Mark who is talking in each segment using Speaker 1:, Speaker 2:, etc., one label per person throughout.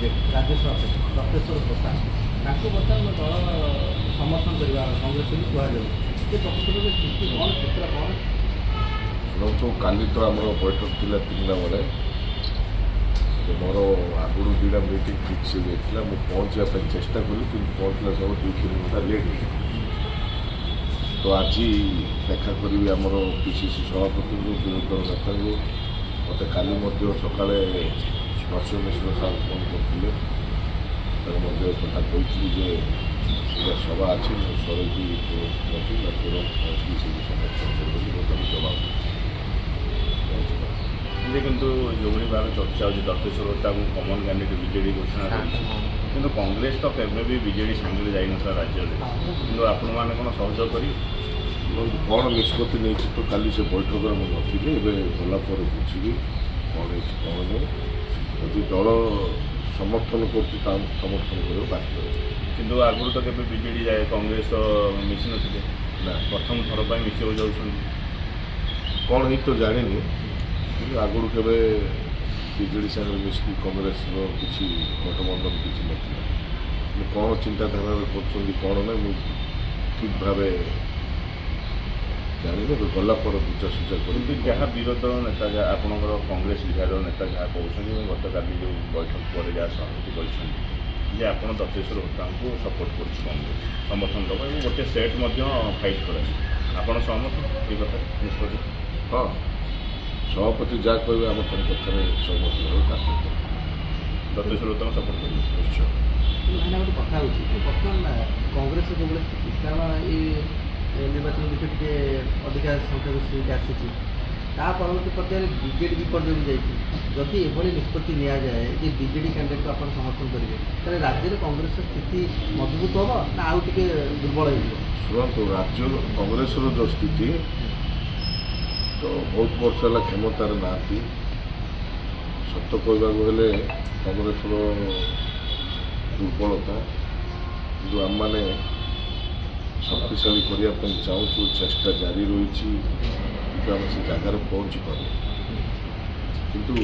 Speaker 1: ରାଜ୍ୟ ସଭାପତି ଦପ୍ତେଶ୍ୱର ପ୍ରସାଦ ତାଙ୍କୁ ବର୍ତ୍ତମାନ ଦଳ ସମର୍ଥନ କରିବା କଂଗ୍ରେସ ବୋଲି କୁହାଯାଉଛି ସେ ପ୍ରକୃତରେ ସ୍ଥିତି କ'ଣ ଚିତ୍ର କ'ଣ?
Speaker 2: ଶୁଣନ୍ତୁ, କାଲି ତ ଆମର ବୈଠକ ଥିଲା 3ଟା ବେଳେ। ମୋର ଆଗରୁ 2ଟା ମିଟିଂ ଫିକ୍ସ ହେଇଯାଇଥିଲା। ମୁଁ ପହଞ୍ଚିବା ପାଇଁ ଚେଷ୍ଟା କଲି, କିନ୍ତୁ ପହଞ୍ଚିଲା ସମୟ 2-3 ଘଣ୍ଟା ଲେଟ୍ ହେଇଗଲା। ତ ଆଜି ଦେଖା କରିବି ଆମର ପିସିସି ସଭାପତିଙ୍କୁ, ବିରୋଧୀ ଦଳ ନେତାଙ୍କୁ। ମୋତେ କାଲି ମଧ୍ୟ ସକାଳେ ନରସିଂହ ମିଶ୍ର ସାର୍ ଫୋନ୍ କରିଥିଲେ। ତାକୁ ମଧ୍ୟ କଥା କହିଥିଲି ଯେ ଏଇଟା ସଭା ଅଛି, ମୁଁ ସରେଇକି ପହଞ୍ଚି ତୁରନ୍ତ ପହଞ୍ଚିକି ସେଠି ସମର୍ଥନ କରିବି ବୋଲି ତାକୁ ଜବାବ
Speaker 3: କିନ୍ତୁ ଯେଉଁଭଳି ଭାବେ ଚର୍ଚ୍ଚା ହେଉଛି ଦପ୍ତେଶ୍ୱର ତାକୁ କମନ୍ କ୍ୟାଣ୍ଡିଡେଟ୍ ବିଜେଡ଼ି ଘୋଷଣା କରିଛି, କିନ୍ତୁ କଂଗ୍ରେସ ତ କେବେ ବି ବିଜେଡ଼ି ସାଙ୍ଗରେ ଯାଇନଥିଲା ରାଜ୍ୟରେ, କିନ୍ତୁ ଆପଣମାନେ କ'ଣ ସହଯୋଗ କରିବେ?
Speaker 2: କ'ଣ ନିଷ୍ପତ୍ତି ନେଇଛି ତ କାଲି ସେ ବୈଠକରେ ମୁଁ ନଥିଲି। ଏବେ ଗଲା ପରେ ବୁଝିବି କ'ଣ ହେଇଛି କ'ଣ ନାହିଁ। ଯଦି ଦଳ ସମର୍ଥନ କରୁଛି ତାଙ୍କୁ ସମର୍ଥନ କରିବାକୁ ବାଧ୍ୟ ହେବ।
Speaker 3: କିନ୍ତୁ ଆଗରୁ ତ କେବେ ବିଜେଡ଼ି ଯାଏ କଂଗ୍ରେସ ମିଶିନଥିଲେ,
Speaker 2: ନା
Speaker 3: ପ୍ରଥମ ଥର ପାଇଁ ମିଶିବାକୁ ଯାଉଛନ୍ତି।
Speaker 2: କ'ଣ ହେଇ ତ ଜାଣିନି, କିନ୍ତୁ ଆଗରୁ କେବେ ବିଜେଡ଼ି ସାଙ୍ଗରେ ମିଶିକି କଂଗ୍ରେସର କିଛି ଗଠବନ୍ଧନ କିଛି ନଥିଲା। ମୁଁ କ'ଣ ଚିନ୍ତାଧାରାରେ କରୁଛନ୍ତି କ'ଣ ନାହିଁ ମୁଁ ଠିକ୍ ଭାବେ ଜାଣିନି। ଏବେ ଗଲା ପରେ ବୁଝାସୁଝା
Speaker 3: କିନ୍ତୁ
Speaker 2: କରିବି।
Speaker 3: ଯାହା ବିରୋଧୀ ଦଳ ନେତା ଯାହା ଆପଣଙ୍କର କଂଗ୍ରେସ ବିଧାୟକ ନେତା ଯାହା କହୁଛନ୍ତି ଏବଂ ଗତକାଲି ଯେଉଁ ବୈଠକ ପରେ ଯାହା ସହମତି କରିଛନ୍ତି ଯେ ଆପଣ ଦପ୍ତେଶ୍ୱର ହୋତାଙ୍କୁ ସପୋର୍ଟ କରୁଛି କଂଗ୍ରେସ ସମର୍ଥନ ଦେବ ଏବଂ ଗୋଟେ ସେଟ୍ ମଧ୍ୟ ଫାଇଟ୍ କରାଯିବ, ଆପଣ ସହମତ ଏ କଥା ନିଷ୍ପତ୍ତି?
Speaker 2: ହଁ, ସଭାପତି ଯାହା କହିବେ ଆମେ ତାଙ୍କ କଥାରେ ସହମତି ହେବାକୁ କାର୍ଯ୍ୟ କରିବୁ।
Speaker 3: ଦପ୍ତେଶ୍ୱର ହୋତାଙ୍କୁ ସପୋର୍ଟ କରିବ
Speaker 2: ନିଶ୍ଚୟ।
Speaker 1: ଭାଇନା ଗୋଟେ କଥା ହେଉଛି ବର୍ତ୍ତମାନ କଂଗ୍ରେସର ଯେଉଁଭଳି ସ୍ଥିତି, କାରଣ ଏଇ ନିର୍ବାଚନ ଭିତରେ ଟିକେ ଅଧିକା ସଂଖ୍ୟାକୁ ସିଟ୍ ଆସିଛି, ତା ପରବର୍ତ୍ତୀ ପର୍ଯ୍ୟାୟରେ ବିଜେଡ଼ି ବିପର୍ଯ୍ୟୟ ଯାଇଛି। ଯଦି ଏଭଳି ନିଷ୍ପତ୍ତି ନିଆଯାଏ ଯେ ବିଜେଡ଼ି କ୍ୟାଣ୍ଡିଡେଟ୍କୁ ଆପଣ ସମର୍ଥନ କରିବେ, ତାହେଲେ ରାଜ୍ୟରେ କଂଗ୍ରେସର ସ୍ଥିତି ମଜବୁତ ହେବ ନା ଆଉ ଟିକେ ଦୁର୍ବଳ ହେଇଯିବ?
Speaker 2: ଶୁଣନ୍ତୁ, ରାଜ୍ୟ କଂଗ୍ରେସର ଯେଉଁ ସ୍ଥିତି ତ ବହୁତ ବର୍ଷ ହେଲା କ୍ଷମତାରେ ନାହାନ୍ତି। ସତ କହିବାକୁ ହେଲେ କଂଗ୍ରେସର ଦୁର୍ବଳତା, କିନ୍ତୁ ଆମମାନେ ଶକ୍ତିଶାଳୀ କରିବା ପାଇଁ ଚାହୁଁଛୁ, ଚେଷ୍ଟା ଜାରି ରହିଛି, କିନ୍ତୁ ଆମେ ସେ ଜାଗାରେ ପହଞ୍ଚିପାରୁ। କିନ୍ତୁ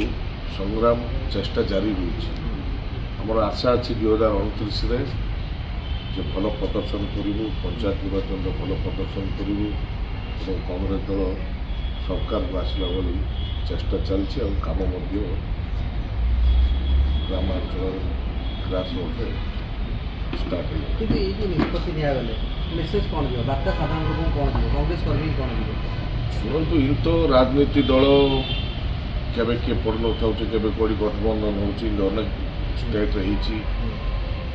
Speaker 2: ସଂଗ୍ରାମ ଚେଷ୍ଟା ଜାରି ରହିଛି। ଆମର ଆଶା ଅଛି 2029ରେ ଯେ ଭଲ ପ୍ରଦର୍ଶନ କରିବୁ, ପଞ୍ଚାୟତ ନିର୍ବାଚନରେ ଭଲ ପ୍ରଦର୍ଶନ କରିବୁ ଏବଂ କଂଗ୍ରେସ ଦଳ ସରକାରକୁ ଆସିଲା ଭଳି ଚେଷ୍ଟା ଚାଲିଛି ଆଉ କାମ ମଧ୍ୟ ଗ୍ରାମାଞ୍ଚଳରେ ଗ୍ରାସ ରୋଡ଼ରେ ଷ୍ଟାର୍ଟ ହେଇଗଲା।
Speaker 1: କିନ୍ତୁ ଏଇ ଯେଉଁ ନିଷ୍ପତ୍ତି ନିଆଗଲେ ମେସେଜ କ'ଣ ଯିବ, ବାର୍ତ୍ତା ସାଧାରଣ ଲୋକଙ୍କୁ କ'ଣ ଯିବ, କଂଗ୍ରେସ କର୍ମୀ କ'ଣ ଯିବ?
Speaker 2: ଶୁଣନ୍ତୁ, ଇଏ ତ ରାଜନୀତି ଦଳ କେବେ କିଏ ପଡ଼ିନଥାଉଛି, କେବେ କେଉଁଠି ଗଠବନ୍ଧନ ହେଉଛି, ଅନେକ ଷ୍ଟେଟ୍ରେ ହେଇଛି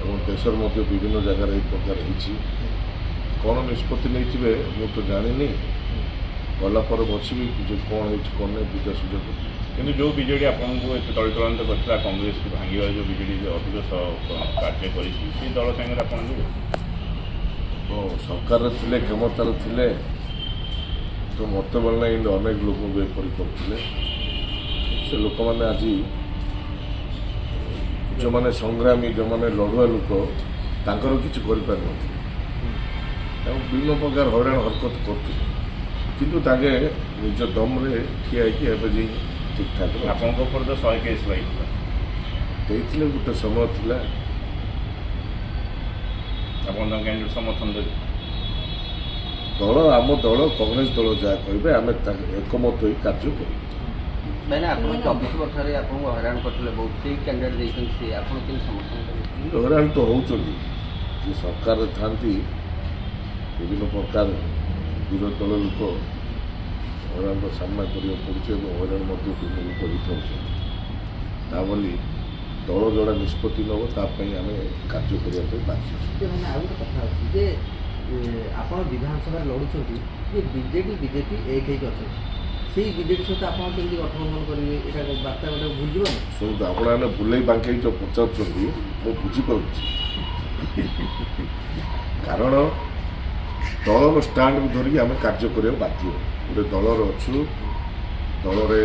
Speaker 2: ଏବଂ ଦେଶର ମଧ୍ୟ ବିଭିନ୍ନ ଜାଗାରେ ଏହି ପ୍ରକାର ହେଇଛି। କ'ଣ ନିଷ୍ପତ୍ତି ନେଇଥିବେ ମୁଁ ତ ଜାଣିନି। ଗଲା ପରେ ବସିବି ଯେ କ'ଣ ହେଇଛି କ'ଣ ନାହିଁ ବୁଝାସୁଝା କରିବି।
Speaker 3: କିନ୍ତୁ ଯେଉଁ ବିଜେଡ଼ି ଆପଣଙ୍କୁ ଏତେ ତଳିତଳାନ୍ତ କରିଥିଲା କଂଗ୍ରେସକୁ ଭାଙ୍ଗିବା, ଯେଉଁ ବିଜେଡ଼ି ଅଧିକ କାର୍ଯ୍ୟ କରିଛି ସେ ଦଳ ସାଙ୍ଗରେ ଆପଣ ଯିବେ?
Speaker 2: ସରକାରରେ ଥିଲେ, କ୍ଷମତାରେ ଥିଲେ ତ ମୋତେ ଭଲ ନାହିଁ, ଏମିତି ଅନେକ ଲୋକଙ୍କୁ ଏପରି କରୁଥିଲେ। ସେ ଲୋକମାନେ ଆଜି ଯେଉଁମାନେ ସଂଗ୍ରାମୀ, ଯେଉଁମାନେ ଲଢ଼ୁଆ ଲୋକ ତାଙ୍କର କିଛି କରିପାରିନଥିଲେ, ତାଙ୍କୁ ବିଭିନ୍ନ ପ୍ରକାର ହଇରାଣ ହରକତ କରୁଥିଲେ, କିନ୍ତୁ ତାଙ୍କେ ନିଜ ଦମରେ ଠିଆ ହେଇକି ଏବେ ଯାଇ ଠିକ୍ଠାକ୍
Speaker 3: ଆପଣଙ୍କ ଉପରେ ତ 100 କେସ୍ ଲାଗିଥିଲା,
Speaker 2: ଦେଇଥିଲେ। ଗୋଟେ ସମୟ ଥିଲା।
Speaker 3: ଆପଣ ତାଙ୍କ କ୍ୟାଣ୍ଡିଡେଟ୍ ସମର୍ଥନ ଦେବେ?
Speaker 2: ଦଳ ଆମ ଦଳ କଂଗ୍ରେସ ଦଳ ଯାହା କହିବେ ଆମେ ଏକମତ ହୋଇ କାର୍ଯ୍ୟ କରିବୁ।
Speaker 1: ଭାଇନା ଆପଣ 24 ବର୍ଷରେ ଆପଣଙ୍କୁ ହଇରାଣ କରିଥିଲେ ବହୁତ, ସେଇ କ୍ୟାଣ୍ଡିଡେଟ୍ ଦେଇଛନ୍ତି, ସେ ଆପଣ କେମିତି ସମର୍ଥନ କରିବେ?
Speaker 2: ହଇରାଣ ତ ହେଉଛନ୍ତି, ଯିଏ ସରକାରରେ ଥାନ୍ତି ବିଭିନ୍ନ ପ୍ରକାର ବିରୋଧୀ ଦଳ ଲୋକ ହଇରାଣର ସାମ୍ନା କରିବାକୁ ପଡ଼ୁଛି ଏବଂ ହଇରାଣ ମଧ୍ୟ ବିଭିନ୍ନ ଲୋକ ହେଇଥାଉଛନ୍ତି। ତା ବୋଲି ଦଳ ଯୋଡ଼ା ନିଷ୍ପତ୍ତି ନେବ ତା ପାଇଁ ଆମେ କାର୍ଯ୍ୟ କରିବା ପାଇଁ ବାଧ୍ୟ।
Speaker 1: ମାନେ ଆଉ ଗୋଟେ କଥା ଅଛି ଯେ ଆପଣ ବିଧାନସଭାରେ ଲଢ଼ୁଛନ୍ତି ଯେ ବିଜେଡ଼ି ବିଜେପି ଏକ ହେଇକି ଅଛନ୍ତି, ସେଇ ବିଜେଡ଼ି ସହିତ ଆପଣ କେମିତି ଗଠବନ୍ଧନ କରିବେ, ଏଇଟା ବାର୍ତ୍ତା ଗୋଟେ ଭୁଲିଯିବନି?
Speaker 2: ଶୁଣନ୍ତୁ, ଆପଣମାନେ ବୁଲେଇ ବାଙ୍କେଇ ଯେଉଁ ପଚାରୁଛନ୍ତି ମୁଁ ବୁଝିପାରୁଛି, କାରଣ ଦଳର ଷ୍ଟାଣ୍ଡକୁ ଧରିକି ଆମେ କାର୍ଯ୍ୟ କରିବାକୁ ବାଧ୍ୟ। ଗୋଟେ ଦଳରେ ଅଛୁ, ଦଳରେ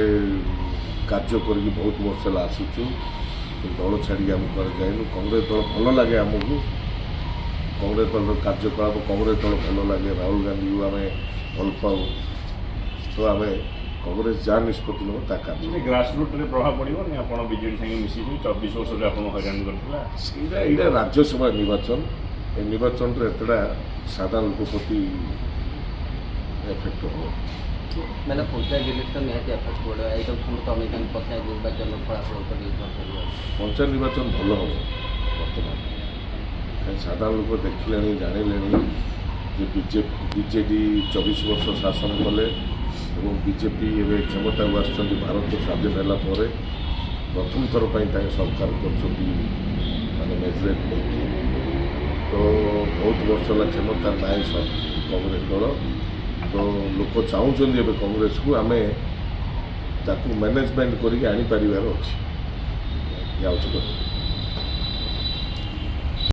Speaker 2: କାର୍ଯ୍ୟ କରିକି ବହୁତ ବର୍ଷ ହେଲା ଆସୁଛୁ, ଦଳ ଛାଡ଼ିକି ଆମେ କୁଆଡ଼େ ଯାଇନୁ। କଂଗ୍ରେସ ଦଳ ଭଲ ଲାଗେ ଆମକୁ, କଂଗ୍ରେସ ଦଳର କାର୍ଯ୍ୟକଳାପ କଂଗ୍ରେସ ଦଳ ଭଲ ଲାଗେ, ରାହୁଲ ଗାନ୍ଧୀକୁ ଆମେ ଭଲ ପାଉ, ତ ଆମେ କଂଗ୍ରେସ ଯାହା ନିଷ୍ପତ୍ତି ନେବ ତା କାର୍ଯ୍ୟ
Speaker 3: ଗ୍ରାସ ରୁଟ୍ରେ ପ୍ରଭାବ ପଡ଼ିବନି ଆପଣ ବିଜେଡ଼ି ସାଙ୍ଗେ ମିଶିକି 24 ବର୍ଷରେ ଆପଣଙ୍କୁ ହଇରାଣ କରିଥିଲା
Speaker 2: ସେଇଟା ଏଇଟା ରାଜ୍ୟସଭା ନିର୍ବାଚନ ଏ ନିର୍ବାଚନରେ ଏତେଟା ସାଧାରଣ ଲୋକ ପ୍ରତି ଏଫେକ୍ଟ ହେବ
Speaker 1: ମାନେ ପଞ୍ଚାୟତ ଇଲେକ୍ସନ ନିହାତି ଏଫେକ୍ଟ ପଡ଼ିବ ଏଇଟାକୁ ସମସ୍ତ ଅନେକ ପଞ୍ଚାୟତ ନିର୍ବାଚନ ଫଳାଫଳ ଉପରେ
Speaker 2: ପଞ୍ଚାୟତ ନିର୍ବାଚନ ଭଲ ହେବ ବର୍ତ୍ତମାନ କାରଣ ସାଧାରଣ ଲୋକ ଦେଖିଲେଣି ଜାଣିଲେଣି ଯେ ବିଜେଡି 24 ବର୍ଷ ଶାସନ କଲେ ଏବଂ ବିଜେପି ଏବେ କ୍ଷମତାକୁ ଆସିଛନ୍ତି ଭାରତ ସ୍ୱାଧୀନ ହେଲା ପରେ ପ୍ରଥମ ଥର ପାଇଁ ତାଙ୍କେ ସରକାର କରିଛନ୍ତି ମାନେ ମେଜୋରିଟି ନେଇକି ତ ବହୁତ ବର୍ଷ ହେଲା କ୍ଷମତା ନାହିଁ କଂଗ୍ରେସ ଦଳ ତ ଲୋକ ଚାହୁଁଛନ୍ତି ଏବେ କଂଗ୍ରେସକୁ ଆମେ ତାକୁ ମ୍ୟାନେଜମେଣ୍ଟ କରିକି ଆଣିପାରିବାର ଅଛି ଯାଉଛି